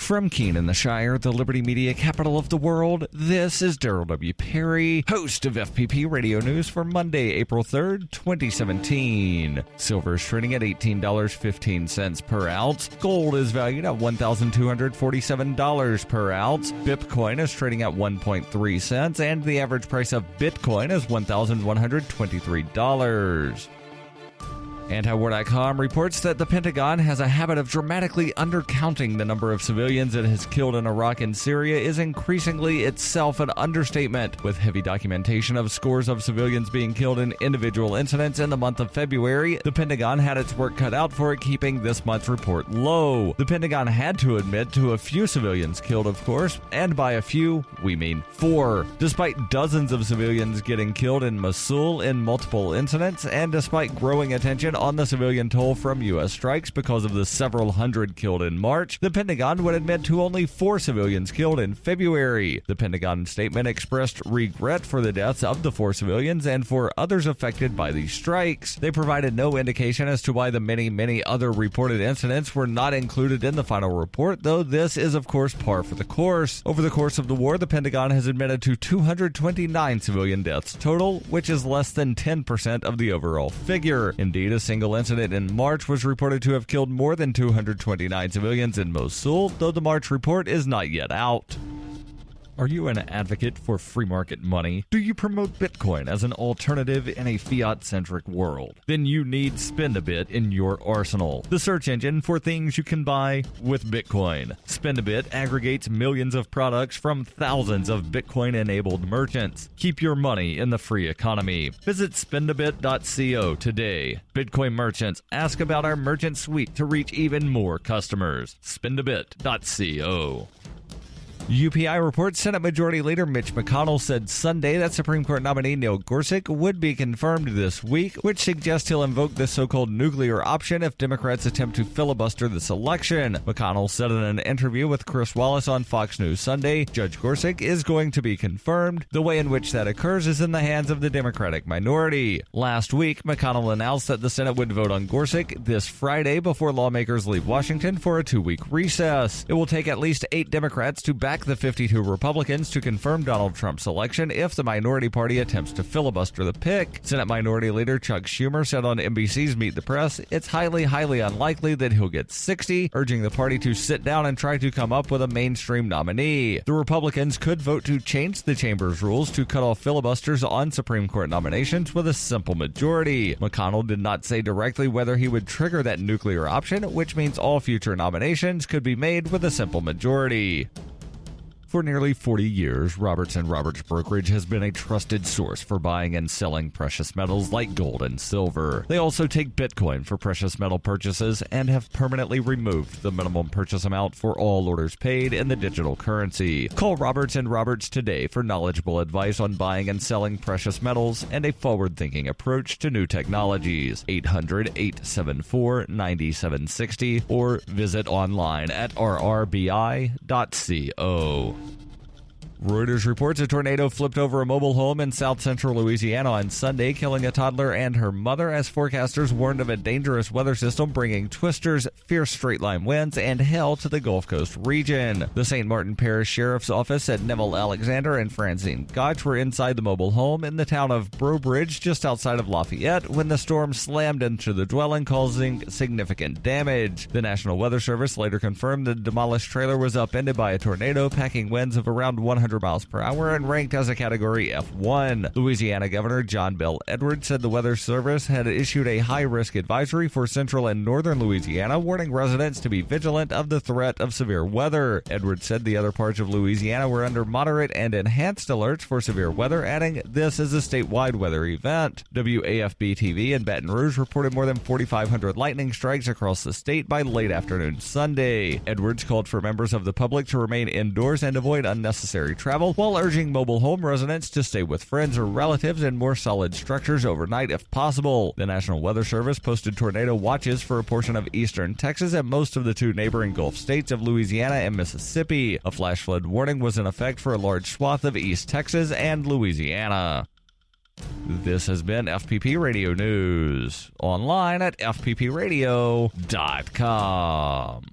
From Keene in the Shire, the Liberty Media capital of the world, this is Daryl W. Perry, host of FPP Radio News for Monday, April 3rd, 2017. Silver is trading at $18.15 per ounce. Gold is valued at $1,247 per ounce. Bitcoin is trading at 1.3 cents, and the average price of Bitcoin is $1,123. Antiwar.com reports that the Pentagon has a habit of dramatically undercounting the number of civilians it has killed in Iraq and Syria is increasingly itself an understatement, with heavy documentation of scores of civilians being killed in individual incidents in the month of February. The Pentagon had its work cut out for it, keeping this month's report low. The Pentagon had to admit to a few civilians killed, of course, and by a few, we mean 4. Despite dozens of civilians getting killed in Mosul in multiple incidents, and despite growing attention on the civilian toll from U.S. strikes because of the several hundred killed in March, the Pentagon would admit to only 4 civilians killed in February. The Pentagon statement expressed regret for the deaths of the 4 civilians and for others affected by these strikes. They provided no indication as to why the many other reported incidents were not included in the final report, though this is of course par for the course. Over the course of the war, the Pentagon has admitted to 229 civilian deaths total, which is less than 10% of the overall figure. Indeed, a single incident in March was reported to have killed more than 229 civilians in Mosul, though the March report is not yet out. Are you an advocate for free market money? Do you promote Bitcoin as an alternative in a fiat-centric world? Then you need Spend-A-Bit in your arsenal, the search engine for things you can buy with Bitcoin. Spend-A-Bit aggregates millions of products from thousands of Bitcoin-enabled merchants. Keep your money in the free economy. Visit spendabit.co today. Bitcoin merchants, ask about our merchant suite to reach even more customers. Spendabit.co. UPI reports Senate Majority Leader Mitch McConnell said Sunday that Supreme Court nominee Neil Gorsuch would be confirmed this week, which suggests he'll invoke the so-called nuclear option if Democrats attempt to filibuster this election. McConnell said in an interview with Chris Wallace on Fox News Sunday, Judge Gorsuch is going to be confirmed. The way in which that occurs is in the hands of the Democratic minority. Last week, McConnell announced that the Senate would vote on Gorsuch this Friday before lawmakers leave Washington for a 2-week recess. It will take at least 8 Democrats to back the 52 Republicans to confirm Donald Trump's election if the minority party attempts to filibuster the pick. Senate Minority Leader Chuck Schumer said on NBC's Meet the Press, it's highly unlikely that he'll get 60, urging the party to sit down and try to come up with a mainstream nominee. The Republicans could vote to change the chamber's rules to cut off filibusters on Supreme Court nominations with a simple majority. McConnell did not say directly whether he would trigger that nuclear option, which means all future nominations could be made with a simple majority. For nearly 40 years, Roberts & Roberts Brokerage has been a trusted source for buying and selling precious metals like gold and silver. They also take Bitcoin for precious metal purchases and have permanently removed the minimum purchase amount for all orders paid in the digital currency. Call Roberts & Roberts today for knowledgeable advice on buying and selling precious metals and a forward-thinking approach to new technologies. 800-874-9760 or visit online at rrbi.co. Reuters reports a tornado flipped over a mobile home in south-central Louisiana on Sunday, killing a toddler and her mother as forecasters warned of a dangerous weather system bringing twisters, fierce straight-line winds, and hail to the Gulf Coast region. The St. Martin Parish Sheriff's Office said Neville Alexander and Francine Gotch were inside the mobile home in the town of Brobridge, just outside of Lafayette, when the storm slammed into the dwelling, causing significant damage. The National Weather Service later confirmed the demolished trailer was upended by a tornado, packing winds of around 100 miles per hour and ranked as a Category F1. Louisiana Governor John Bel Edwards said the Weather Service had issued a high-risk advisory for central and northern Louisiana, warning residents to be vigilant of the threat of severe weather. Edwards said the other parts of Louisiana were under moderate and enhanced alerts for severe weather, adding, "This is a statewide weather event." WAFB-TV in Baton Rouge reported more than 4,500 lightning strikes across the state by late afternoon Sunday. Edwards called for members of the public to remain indoors and avoid unnecessary travel, while urging mobile home residents to stay with friends or relatives in more solid structures overnight if possible. The National Weather Service posted tornado watches for a portion of eastern Texas and most of the 2 neighboring Gulf states of Louisiana and Mississippi. A flash flood warning was in effect for a large swath of East Texas and Louisiana. This has been FPP Radio News, online at fppradio.com.